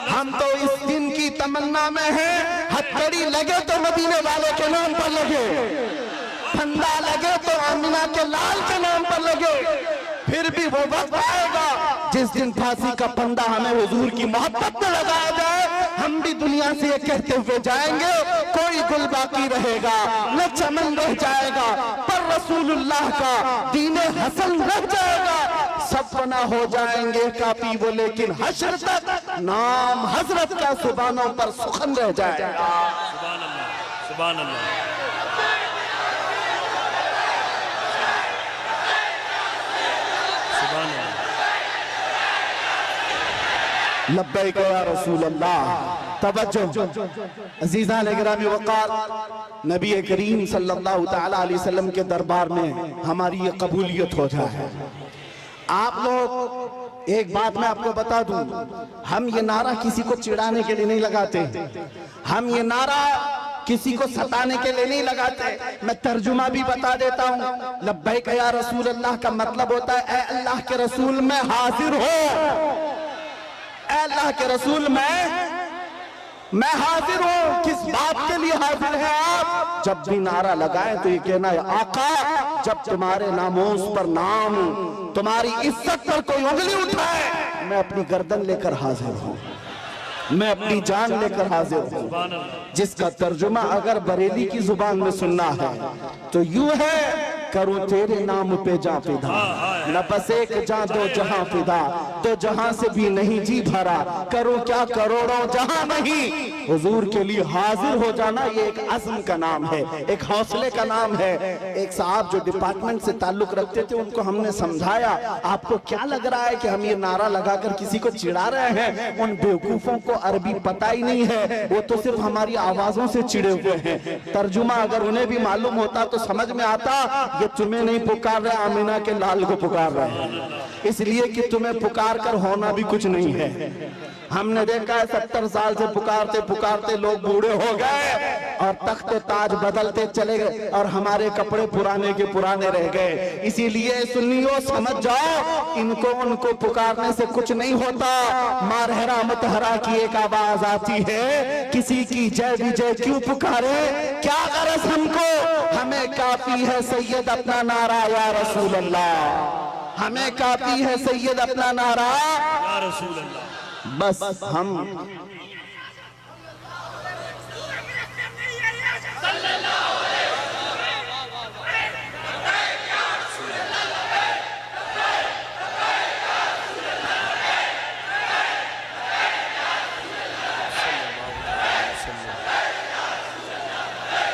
Speaker 1: हम तो इस दिन की तमन्ना में हैं, हथकड़ी लगे तो मदीने वाले के नाम पर लगे, फंदा लगे तो आमिना के लाल के नाम पर लगे। फिर भी वो वक्त आएगा जिस दिन फांसी का फंदा हमें हुजूर की मोहब्बत में लगाया जाए, हम भी दुनिया से ये कहते हुए जाएंगे, कोई गुल बाकी रहेगा न चमन रह जाएगा, पर रसूलुल्लाह का दीने हसन रह जाएगा। सब फना हो जाएंगे काफी वो, लेकिन हश्र तक नाम हजरत का सुबानों पर सुखन रह जाएगा।
Speaker 2: सुभान अल्लाह। सुभान अल्लाह।
Speaker 1: लब्बैक या रसूल अल्लाह। तवज्जो अजीज़ान गिरामी वक़ार, नबी करीम सल्लल्लाहु तआला अलैहि वसल्लम के दरबार में हमारी ये कबूलियत हो जाए। आप लोग एक बात मैं आपको बता दूं, हम ये नारा किसी को चिढ़ाने के लिए नहीं लगाते, हम ये नारा किसी को सताने के लिए नहीं लगाते। मैं तर्जुमा भी बता देता हूँ। लब्बैक या रसूल अल्लाह का मतलब होता है ऐ अल्लाह के रसूल मैं हाजिर हो, ऐ अल्लाह के रसूल मैं हाजिर हूँ। किस बात के लिए हाजिर है आप? जब भी नारा लगाएं तो ये कहना है आका, जब तुम्हारे नामोस पर नाम, तुम्हारी इज्जत पर कोई उंगली उठाए, मैं अपनी गर्दन लेकर हाजिर हूँ, मैं अपनी जान लेकर हाजिर हूँ। जिसका तर्जुमा अगर बरेली की जुबान में सुनना है तो यूं है, करूं तेरे नाम पे जा फिदा, न बस एक जा दो जहां फिदा, दो जहां से भी नहीं जी भरा, करूं क्या करोड़ों जहां नहीं। हुजूर के लिए हाजिर हो जाना ये एक अज़्म का नाम है, एक हौसले का नाम है। एक साहब जो डिपार्टमेंट से ताल्लुक रखते थे, उनको हमने समझाया आपको क्या लग रहा है कि हम ये नारा लगाकर किसी को चिढ़ा रहे हैं? उन बेवकूफों को अरबी पता ही नहीं है, वो तो सिर्फ हमारी आवाजों से चिढ़े हुए हैं। तर्जुमा अगर उन्हें भी मालूम होता तो समझ में आता, ये तुम्हें नहीं पुकार रहे, आमिना के लाल को पुकार रहे हैं, इसलिए कि तुम्हें पुकार कर होना भी कुछ नहीं है। हमने देखा है 70 साल से पुकारते पुकारते लोग बूढ़े हो गए और तख्त ताज बदलते चले गए और हमारे कपड़े पुराने के पुराने रह गए। इसीलिए सुन्नियों समझ जाओ, इनको उनको पुकारने से कुछ नहीं होता। मारहरा मुतहरा की एक आवाज आती है, किसी की जय विजय क्यों पुकारे, क्या गरज हमको, हमें काफी है सैयद अपना नारा या रसूल अल्लाह, हमें काफी है सैयद अपना नारा
Speaker 2: या रसूल अल्लाह।
Speaker 1: बस हम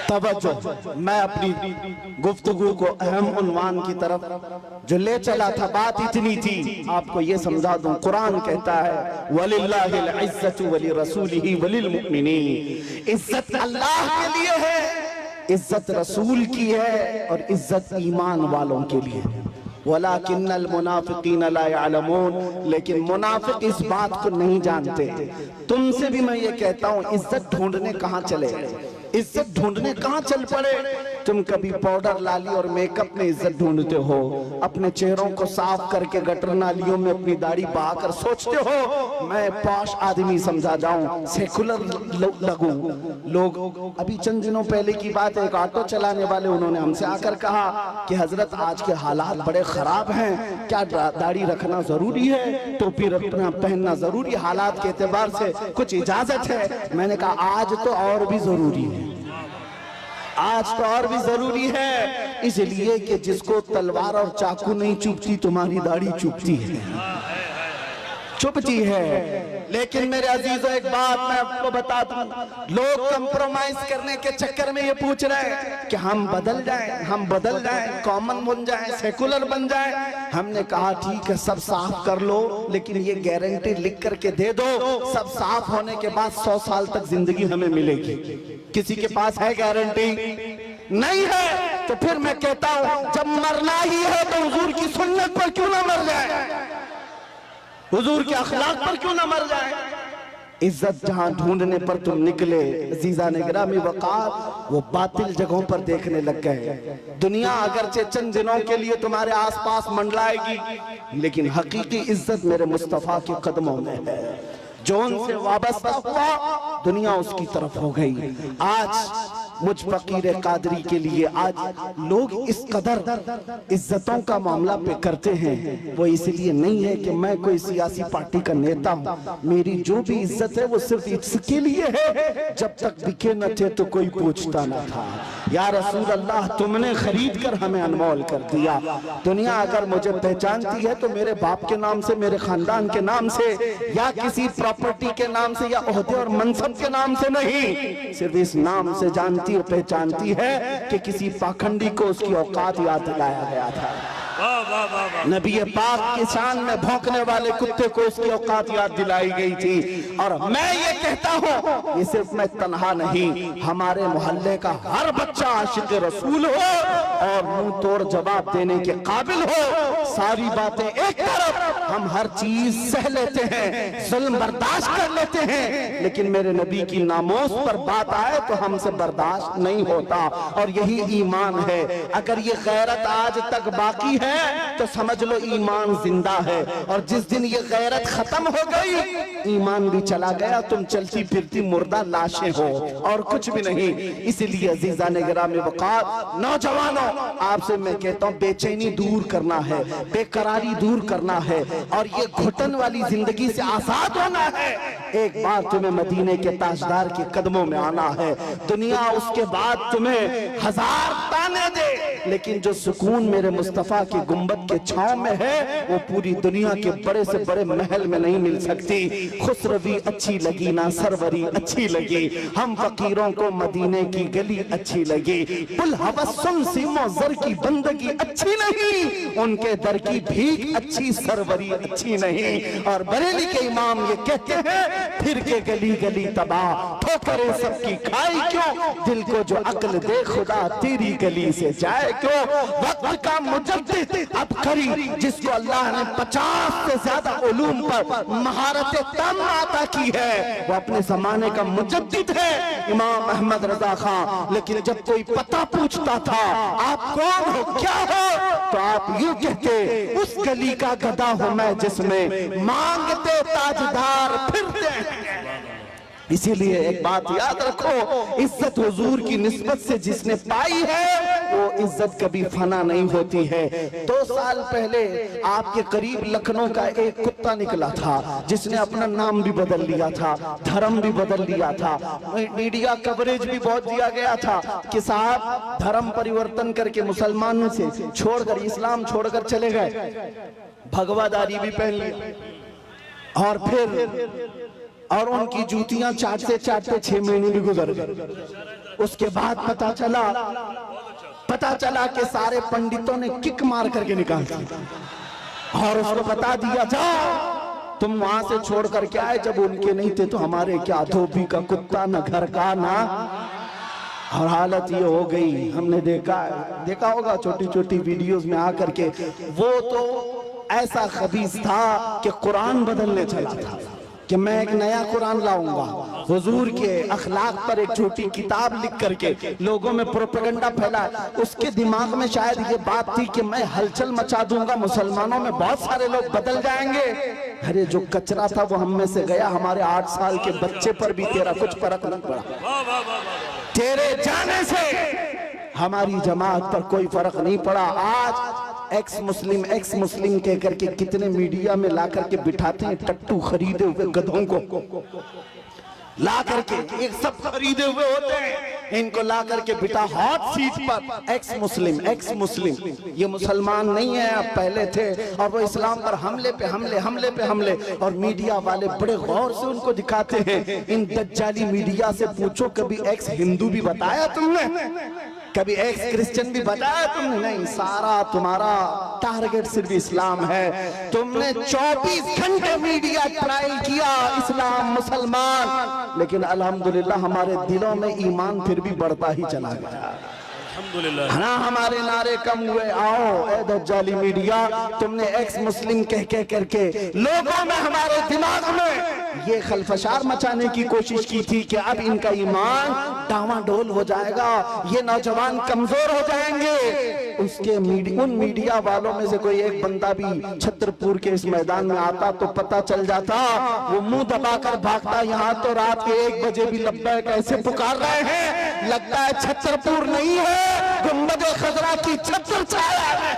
Speaker 1: तवज्जो, मैं अपनी गुफ्तगू को अहम उन्वान की तरफ जो ले चला था, बात इतनी थी, आपको ये समझा दूं। कुरान कहता है वलिल्लाहिल इज्जतु वली रसूलिही वलिल मुमिनीन, इज्जत अल्लाह के लिए है, इज्जत रसूल की है और इज्जत ईमान वालों के लिए। वलाकिन्नल मुनाफिकीन ला यअलमून, लेकिन मुनाफिक इस बात को नहीं जानते। तुमसे भी मैं ये कहता हूँ, इज्जत ढूंढने कहाँ चले, इज्जत ढूंढने कहाँ चल पड़े। तुम कभी पाउडर लाली और मेकअप में इज्जत ढूंढते हो, अपने चेहरों को साफ करके गटर नालियों में अपनी दाढ़ी बहाकर सोचते हो मैं पॉश आदमी समझा जाऊं, सेकुलर लगूं। लोग अभी चंद दिनों पहले की बात है, एक ऑटो चलाने वाले उन्होंने हमसे आकर कहा कि हजरत आज के हालात बड़े खराब हैं, क्या दाढ़ी रखना जरूरी है, टोपी रखना पहनना जरूरी, हालात के एतबार से कुछ इजाजत है? मैंने कहा आज तो और भी जरूरी है, आज तो और भी जरूरी है, इसलिए कि जिसको तलवार और चाकू नहीं चुभती, तुम्हारी दाढ़ी चुभती है, चुभती है। लेकिन मेरे अजीजों एक बात मैं आपको बता दूं, लोग कंप्रोमाइज करने के चक्कर में ये पूछ रहे हैं कि हम बदल जाएं, हम बदल जाएं, कॉमन बन जाएं, सेकुलर बन जाएं। हमने कहा ठीक है, सब साफ कर लो, लेकिन ये गारंटी लिख करके दे दो, सब साफ होने के बाद 100 साल तक जिंदगी हमें मिलेगी। किसी के पास है गारंटी? नहीं है। तो फिर मैं कहता हूं, जब मरना ही है तो हुजूर की सुन्नत पर क्यों ना मर जाए, हुजूर के अखलाक पर क्यों ना मर जाए। इज्जत जहां ढूंढने पर तुम निकले अजीजा ने गिरामी वक़ार, वो बातिल जगहों पर देखने लग गए। दुनिया अगरचे चंद दिनों के लिए तुम्हारे आसपास मंडलाएगी, लेकिन हकीकी इज्जत मेरे मुस्तफा के कदमों में है। जो उनसे वाबस्ता हुआ दुनिया उसकी तरफ हो गई। आज मुझ फकीर कादरी के लिए आज लोग इस कदर इज्जतों का मामला पे करते हैं, वो इसलिए नहीं है कि मैं कोई सियासी पार्टी का नेता हूँ। मेरी जो भी इज्जत है वो सिर्फ इसके लिए है, जब तक बिके न थे तो कोई पूछता न था। या रसूल अल्लाह, तुमने खरीद कर हमें अनमोल कर दिया। दुनिया अगर मुझे पहचानती है तो मेरे बाप के नाम से, मेरे खानदान के नाम से, या किसी प्रॉपर्टी के नाम से, या ओहदे और मनसब के नाम से नहीं, सिर्फ इस नाम से जानती जानती और पहचानती है कि किसी पाखंडी को उसकी औकात याद दिलाया गया था।
Speaker 2: वाह वाह वाह वाह।
Speaker 1: नबी पाक की शान में भौंकने वाले कुत्ते को उसकी औकात याद दिलाई गई थी। और मैं ये कहता हूँ, ये सिर्फ मैं तन्हा नहीं, हमारे मोहल्ले का हर बच्चा आशिक रसूल हो और मुंह तोड़ जवाब देने के काबिल हो। सारी बातें एक तरफ, हम हर चीज सह लेते हैं, जुल्म बर्दाश्त कर लेते हैं, लेकिन मेरे नबी की नामोस पर बात आए तो हमसे बर्दाश्त नहीं होता। और यही ईमान है। अगर ये गैरत आज तक बाकी है तो समझ लो ईमान जिंदा है। और जिस दिन ये गैरत खत्म हो गई, ईमान भी चला गया, तुम चलती फिरती मुर्दा लाशें हो और कुछ भी नहीं। इसलिए अजीजा ने गिरामी वक़ार, नौजवानों, आपसे मैं कहता हूँ, बेचैनी दूर करना है, बेकरारी दूर करना है और ये घुटन वाली जिंदगी से आजाद होना है। एक बार तुम्हें मदीने के ताजदार के कदमों में आना है। दुनिया उसके बाद तुम्हें हजार ताने दे, लेकिन जो सुकून मेरे मुस्तफा की गुंबद के छांव में है वो पूरी दुनिया के बड़े से बड़े महल में नहीं मिल सकती। खुसरवी अच्छी लगी ना सरवरी अच्छी लगी, हम फकीरों को मदीने की गली अच्छी लगी। पुल हवस्सुम सीमो जर की बंदगी अच्छी नहीं, उनके दर की भीख अच्छी सरवरी अच्छी नहीं। और बरेली के इमाम ये कहते हैं, फिर के गली गली तबाह ठोकरें सबकी खाई क्यों, दिल को जो अक्ल दे खुदा तेरी गली से जाए क्यों। वक्त का मुजद्दिद अब करी जिसको अल्लाह ने 50 से ज्यादा उलूम पर महारत तम अता की है, वो अपने जमाने का मुजद्दिद है, इमाम अहमद रजा खां। लेकिन जब कोई पता पूछता था आप कौन हो क्या हो, तो आप यूं कहते, उस गली का गधा हूं मैं जिसमें मांगते ताजदार फिरते हैं। इसीलिए एक बात याद रखो, इज्जत हुजूर की निस्बत से जिसने पाई है वो इज्जत कभी फना नहीं होती है। 2 साल पहले आपके करीब लखनऊ का एक कुत्ता निकला था जिसने अपना नाम भी बदल लिया था, धर्म भी बदल लिया था। मीडिया कवरेज भी बहुत दिया गया था कि साहब धर्म परिवर्तन करके मुसलमानों से छोड़कर इस्लाम छोड़कर चले गए, भगवादारी भी पहन लिया और फिर और उनकी जूतियां चाटते चाटते 6 महीने भी गुजर गए। उसके बाद पता चला कि सारे पंडितों ने किक मार करके निकाल दिया और उसको बता दिया, जाओ तुम वहां से छोड़ करके आए, जब उनके नहीं थे तो हमारे क्या, धोबी का कुत्ता न घर का ना। और हालत ये हो गई, हमने देखा होगा छोटी छोटी वीडियोस में आकर के, वो तो ऐसा खबीस था कि कुरान बदलने चला था कि मैं एक नया कुरान लाऊंगा, हुजूर के अखलाक पर एक छोटी किताब लिख करके लोगों में प्रोपेगेंडा फैला। उसके दिमाग में शायद ये बात थी कि मैं हलचल मचा दूंगा, मुसलमानों में बहुत सारे लोग बदल जाएंगे। अरे जो कचरा था वो हम में से गया, हमारे 8 साल के बच्चे पर भी तेरा कुछ फर्क नहीं पड़ा। तेरे जाने से हमारी जमात पर कोई फर्क नहीं पड़ा। आज एक्स मुस्लिम कह करके कितने मीडिया में ला करके बिठाते हैं, टट्टू खरीदे हुए गधों को ला करके, एक सब खरीदे हुए होते हैं, इनको ला करके बिठा हॉट सीट पर, एक्स मुस्लिम। ये मुसलमान नहीं है, अब पहले थे, और वो इस्लाम पर हमले पे हमले। और मीडिया वाले बड़े गौर से उनको दिखाते हैं। इन दज्जाली मीडिया से पूछो, कभी एक्स हिंदू भी बताया तुमने, कभी एक्स क्रिश्चियन भी बताया तुमने? नहीं, सारा तुम्हारा टारगेट सिर्फ इस्लाम है। तुमने 24 घंटे मीडिया ट्रायल किया, इस्लाम मुसलमान, लेकिन अल्हम्दुलिल्लाह हमारे दिलों में ईमान फिर भी बढ़ता ही चला गया। ना हमारे नारे कम हुए। आओ ए दज्जाली मीडिया, तुमने एक्स मुस्लिम कह करके लोगों में, हमारे दिमाग में ये खलफशार मचाने की कोशिश की थी कि अब इनका ईमान डावाडोल हो जाएगा, ये नौजवान कमजोर हो जाएंगे। उन मीडिया वालों में से कोई एक बंदा भी छतरपुर के इस मैदान में आता तो पता चल जाता, वो मुंह दबाकर भागता। यहाँ तो रात के 1 बजे भी लब्बैक कैसे पुकार रहे हैं, लगता है छतरपुर नहीं है, गुंबद-ए खजरा की छतर छाया है।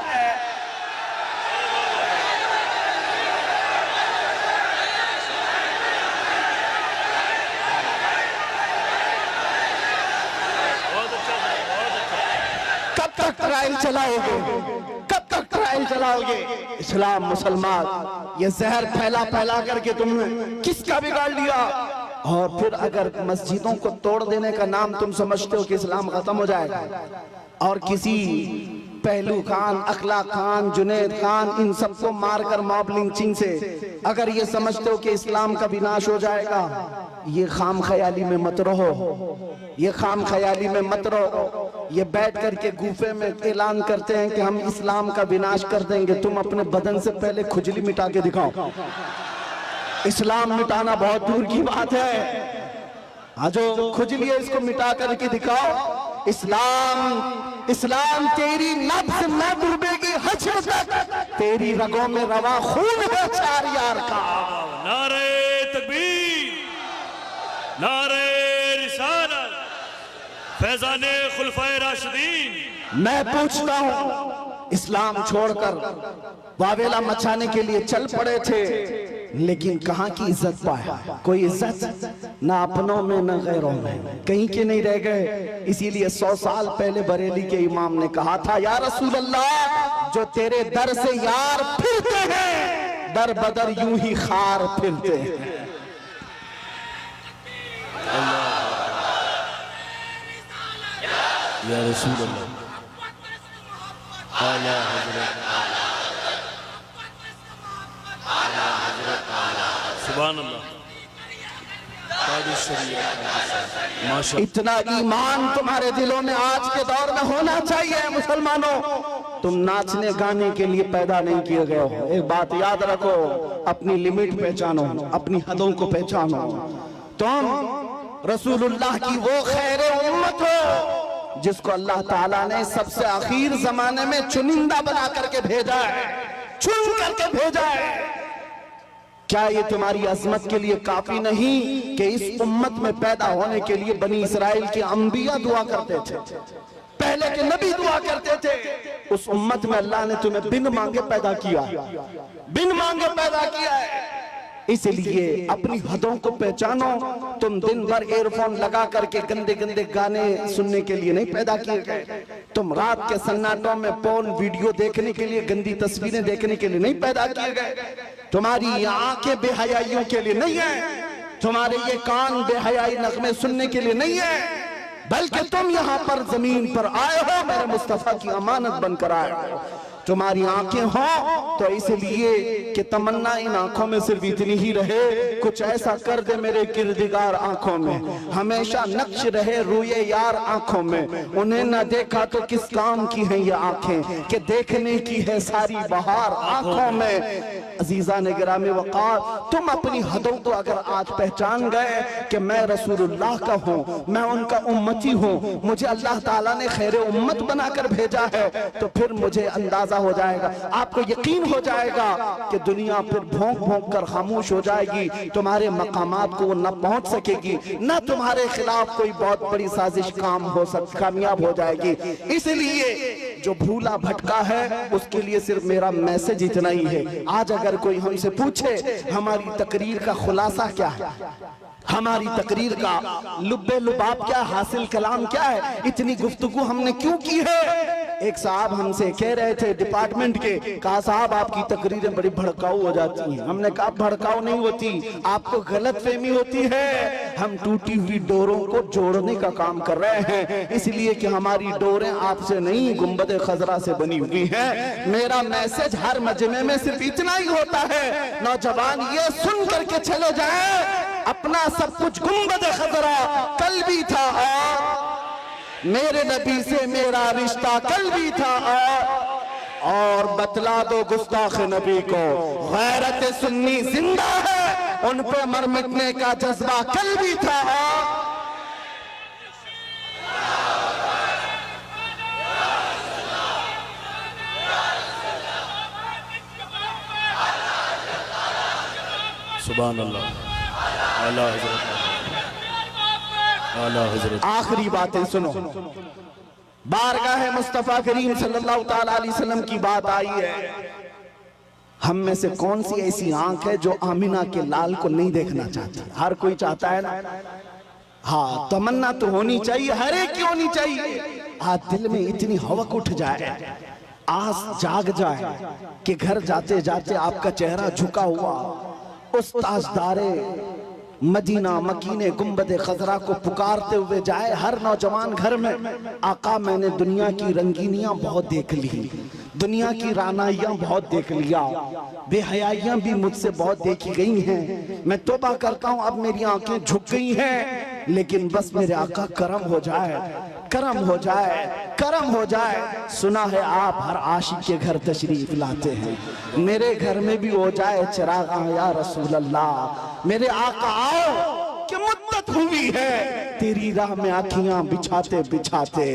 Speaker 1: कब तक ट्रायल चलाओगे, कब तक ट्रायल चलाओगे? इस्लाम मुसलमान, ये जहर फैला करके तुमने किसका बिगाड़ लिया? और फिर अगर मस्जिदों को तोड़ देने का नाम तुम समझते हो कि इस्लाम खत्म हो जाएगा, और किसी पहलू खान, अखला खान, जुनैद खान, इन सबको मारकर मॉब लिंचिंग से अगर ये समझते हो कि इस्लाम का विनाश हो जाएगा, ये खाम ख्याली में मत रहो, ये खाम ख्याली में मत रहो। ये बैठ करके गुफे में ऐलान करते हैं कि हम इस्लाम का विनाश कर देंगे। तुम अपने बदन से पहले खुजली मिटा के दिखाओ। इस्लाम मिटाना बहुत दूर की बात है। हाँ, जो खुजली है इसको मिटा करके दिखाओ। इस्लाम तेरी नब्ज न डूबेगी हश्र तक, तेरी रगों में रवा खून है चार यार का।
Speaker 2: नारे तकबीर, नारे रिसालत, फैजाने खुलफाए राशिदीन।
Speaker 1: मैं पूछता हूँ, इस्लाम छोड़कर वावेला मचाने के लिए चल पड़े थे, लेकिन कहाँ की इज्जत पाया? कोई इज्जत ना अपनों में ना गैरों में, कहीं के नहीं रह गए। इसीलिए 100 साल पहले बरेली के इमाम ने कहा था, या रसूल अल्लाह, जो तेरे दर से यार फिरते हैं, दर बदर यूं ही खार फिरते हैं।
Speaker 2: या रसूल अल्लाह, सुभान अल्लाह।
Speaker 1: इतना ईमान तुम्हारे दिलों में आज के दौर में होना चाहिए। मुसलमानों, तुम नाचने गाने के लिए पैदा नहीं किए गए हो। एक बात याद रखो, अपनी लिमिट पहचानो, अपनी हदों को पहचानो। तुम रसूलुल्लाह की वो खैर उम्मत हो जिसको अल्लाह ताला ने सबसे आखिर जमाने में चुनिंदा बना करके भेजा है, चुन करके भेजा है। क्या ये तुम्हारी अजमत के लिए काफी नहीं कि इस उम्मत में पैदा होने के लिए बनी इसराइल के अंबिया दुआ करते थे, पहले के नबी दुआ करते थे? उस उम्मत में अल्लाह ने तुम्हें बिन मांगे पैदा किया, बिन मांगे पैदा किया है। इसलिए अपनी हदों को पहचानो। तुम दिन भर एयरफोन लगा करके गंदे गंदे गाने सुनने के लिए नहीं पैदा किए गए। तुम रात के सन्नाटों में पोर्न वीडियो देखने के लिए, गंदी तस्वीरें देखने के लिए नहीं पैदा किए गए। तुम्हारी ये आंखें बेहयाइयों के लिए नहीं है, तुम्हारे ये कान बेहयाई नगमे सुनने के लिए नहीं है, बल्कि तुम यहाँ पर जमीन पर आए हो, मेरे मुस्तफा की अमानत बनकर आए हो। तुम्हारी आंखें हो तो इसलिए कि तमन्ना इन आंखों में सिर्फ इतनी ही रहे, कुछ ऐसा कर दे मेरे किरदिगार आंखों में, हमेशा नक्श रहे रूए यार आंखों में। उन्हें न देखा तो किस काम की है ये आंखें, कि देखने की है सारी बहार आंखों में। अजीजा ने गिरामी वक़ार, तुम अपनी हदों को अगर आज पहचान गए कि मैं रसूलुल्लाह का हूँ, मैं उनका उम्मती हूँ, मुझे अल्लाह ताला ने खैर उम्मत बनाकर भेजा है, तो फिर मुझे अंदाजा हो जाएगा, आपको यकीन हो जाएगा कि दुनिया फिर भौंक भौंक कर खामोश हो जाएगी। तुम्हारे मकामात को वो न पहुंच सकेगी, न तुम्हारे खिलाफ कोई बहुत बड़ी साजिश कामयाब हो जाएगी। इसलिए जो भूला भटका है उसके लिए सिर्फ मेरा मैसेज इतना ही है। आज अगर कोई हमसे पूछे हमारी तकरीर का खुलासा क्या है, हमारी तकरीर का लुब्बे लुबाब क्या, हासिल कलाम क्या है, इतनी गुफ्तगू हमने क्यों की है? एक साहब हमसे कह रहे थे डिपार्टमेंट के, कहा साहब आपकी तकरीरें बड़ी भड़काऊ हो जाती हैं। हमने कहा भड़काऊ नहीं होती, आपको गलतफहमी होती है। हम टूटी हुई डोरों को जोड़ने का काम कर रहे हैं, इसलिए कि हमारी डोरें आपसे नहीं गुंबद खजरा से बनी हुई हैं। मेरा मैसेज हर मजमे में सिर्फ इतना ही होता है, नौजवान ये सुन करके चले जाए, अपना सब कुछ गुंबद खजरा कल भी था और मेरे नबी से मेरा रिश्ता कल भी था, और बतला दो गुस्ताख नबी को गैरत सुन्नी जिंदा है, उन पे मर मिटने का जज्बा कल भी था।
Speaker 2: सुभान अल्लाह। आला हज़रत।
Speaker 1: आखिरी बातें सुनो, बारगाह मुस्तफा करीम सल्लल्लाहु ताला अलैहि वसल्लम की बात आई है। हम में से कौन सी ऐसी आंख है जो आमिना के लाल को नहीं देखना चाहती? हर कोई चाहता है ना? हाँ, तमन्ना तो होनी चाहिए, हर एक की होनी चाहिए। आज दिल में इतनी हवक उठ जाए, आस जाग जाए कि घर जाते जाते आपका चेहरा झुका हुआ उस ताजदारे मदीना मकीने गुंबद खजरा को पुकारते हुए जाए हर नौजवान घर में, आका मैंने दुनिया की रंगीनियां बहुत देख ली, दुनिया की रानाइयां बहुत देख लिया, बेहयाइयां भी मुझसे बहुत देखी गई हैं, मैं तौबा करता हूं अब मेरी आंखें झुक गई हैं, लेकिन बस मेरे आका करम हो जाए, करम हो जाए, करम हो जाए। सुना है आप हर आशिक के घर तशरीफ लाते हैं, मेरे घर में भी हो जाए चिरागा या रसूल अल्लाह। मेरे आका आओ कि मुद्दत हुई है तेरी राह में आँखियां बिछाते बिछाते,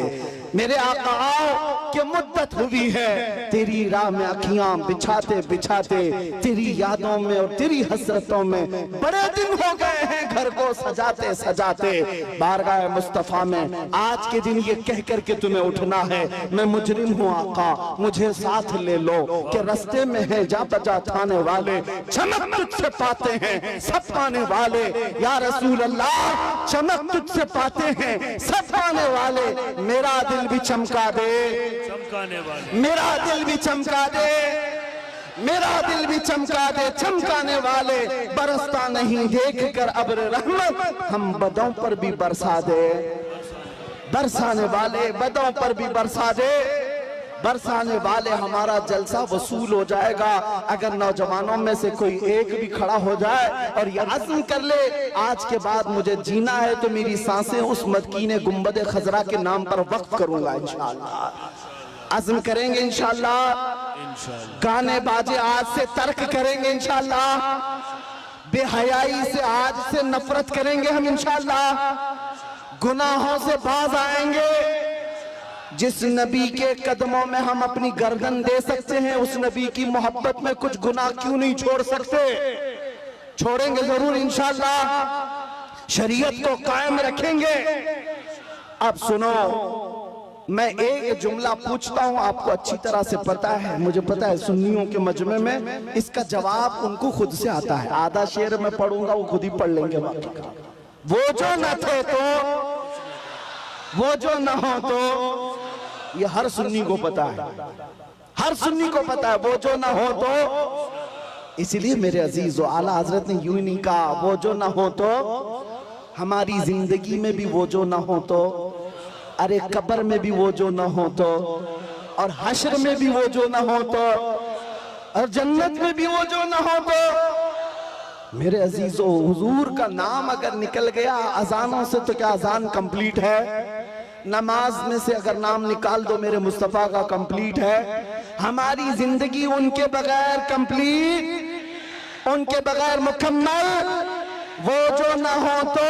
Speaker 1: मेरे आका आओ कि मुद्दत हुई है तेरी राह में आँखियां बिछाते बिछाते, तेरी यादों में और तेरी हसरतों में बड़े दिन हो गए हैं घर को सजाते सजाते। बारगाह मुस्तफा में आज के दिन ये कह कर के तुम्हें उठना है, मैं मुजरिम हूँ आका मुझे साथ ले लो, कि रास्ते में है जा बजा थाने वाले, चमक तुझसे पाते हैं सब पाने वाले, या रसूल अल्लाह चमक तुझसे पाते हैं सब पाने वाले, मेरा दिल भी चमका दे,
Speaker 2: चमकाने वाले
Speaker 1: मेरा दिल भी चमका दे, मेरा दिल भी चमका दे, चमकाने वाले। बरसता नहीं देख कर अब्र रहमत, हम बदों पर भी बरसा दे, बरसाने वाले बदों पर भी बरसा दे, बरसाने वाले। हमारा जलसा वसूल हो जाएगा अगर नौजवानों में से कोई एक भी खड़ा हो जाए और ये अज़्म कर ले आज के बाद मुझे जीना है तो मेरी सांसें उस मदकीने गुंबद खजरा के नाम पर वक्फ करूंगा इंशाअल्लाह। अज़्म करेंगे इंशाअल्लाह, गाने बाजे आज से तर्क करेंगे इंशाअल्लाह, बेहयाई से आज से नफरत करेंगे हम इंशाअल्लाह, गुनाहों से बाज आएंगे। जिस नबी के कदमों में हम अपनी गर्दन दे सकते हैं उस नबी की मोहब्बत में कुछ गुनाह क्यों नहीं छोड़ सकते, छोड़ेंगे जरूर इंशाअल्लाह, शरीयत को कायम रखेंगे। अब सुनो, मैं एक जुमला पूछता हूं, आपको अच्छी तरह से पता है, मुझे पता है सुन्नियों के मजमे में इसका जवाब उनको खुद से आता है, आधा शेर मैं पढ़ूंगा वो खुद ही पढ़ लेंगे। वो जो न थे तो, वो जो न हो तो, ये हर सुन्नी को पता है, हर सुन्नी को पता है वो जो ना हो तो। इसलिए मेरे अजीज व आला हजरत ने यूं नहीं कहा वो जो ना हो तो, हमारी जिंदगी में भी वो जो ना हो तो, अरे कब्र में भी वो जो ना हो तो, और हश्र में भी वो जो ना हो तो, और जन्नत में भी वो जो ना हो तो। मेरे अजीजों, हुजूर का नाम अगर निकल गया अजानों से तो क्या अजान कंप्लीट है? नमाज में से अगर नाम निकाल दो मेरे मुस्तफा का कंप्लीट है। हमारी जिंदगी उनके बगैर कंप्लीट, उनके बगैर मुकम्मल, वो जो ना हो तो।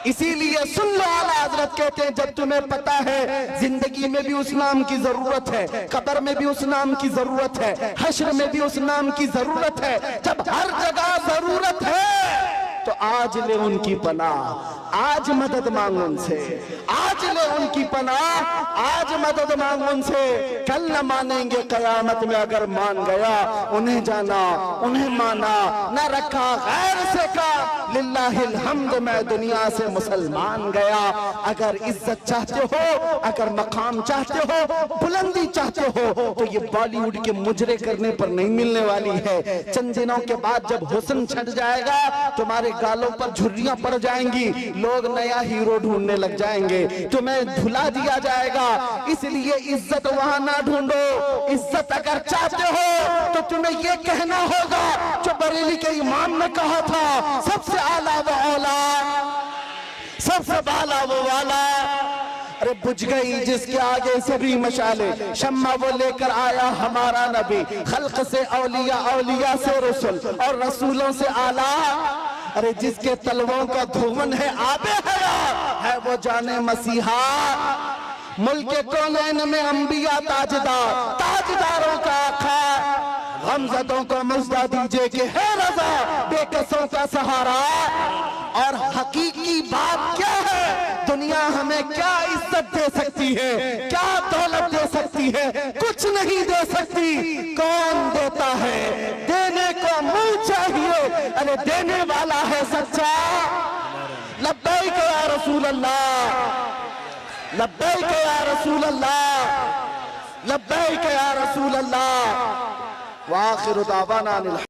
Speaker 1: इसीलिए सुन लो, आला हजरत कहते हैं जब तुम्हें पता है जिंदगी में भी उस नाम की जरूरत है, कब्र में भी उस नाम की जरूरत है, हश्र में भी उस नाम की जरूरत है, जब हर जगह जरूरत है तो आज ले उनकी पनाह, आज मदद मांग उनसे, आज ले उनकी पनाह, आज मदद मांग उनसे। कल न मानेंगे कयामत में, अगर मान गया उन्हें जाना उन्हें माना, न रखा गैर से का लिल्लाहिल हम्द, मैं दुनिया से मुसलमान गया। अगर इज्जत चाहते हो, अगर मकाम चाहते हो, बुलंदी चाहते हो तो ये बॉलीवुड के मुजरे करने पर नहीं मिलने वाली है। चंद दिनों के बाद जब हुस्न छट जाएगा तुम्हारे गालों पर झुर्रियां पड़ जाएंगी, लोग नया हीरो ढूंढने लग जाएंगे, तुम्हें भुला दिया जाएगा। इसलिए इज्जत वहां ना ढूंढो, इज्जत अगर चाहते हो तो तुम्हें ये कहना होगा जो बरेली के इमाम ने कहा था, सबसे आला वो औला, सबसे बाला वो वाला। अरे बुझ गई जिसके आगे सभी मशाले, शम्मा वो लेकर आया हमारा नबी, खल्क से औलिया, औलिया से रसूल और रसूलों से आला। अरे जिसके तलवों का धुवन है आबे हया, है वो जाने मसीहा। मुल्क कौनैन में अंबिया ताजदार, ताजदारों का आका, गमज़दों को मुज़्दा दीजिए कि है रज़ा, बेकसों का सहारा। और हकीकी बात क्या है, दुनिया हमें क्या इज्जत दे सकती है, क्या दौलत दे सकती है? कुछ नहीं दे सकती। कौन देता है? देने को मुंह चाहिए, अरे देने वाला है सच्चा। लब्बैक या रसूल अल्लाह, लब्बैक या रसूल अल्लाह, लब्बैक या रसूल अल्लाह। व आखिरु दावाना।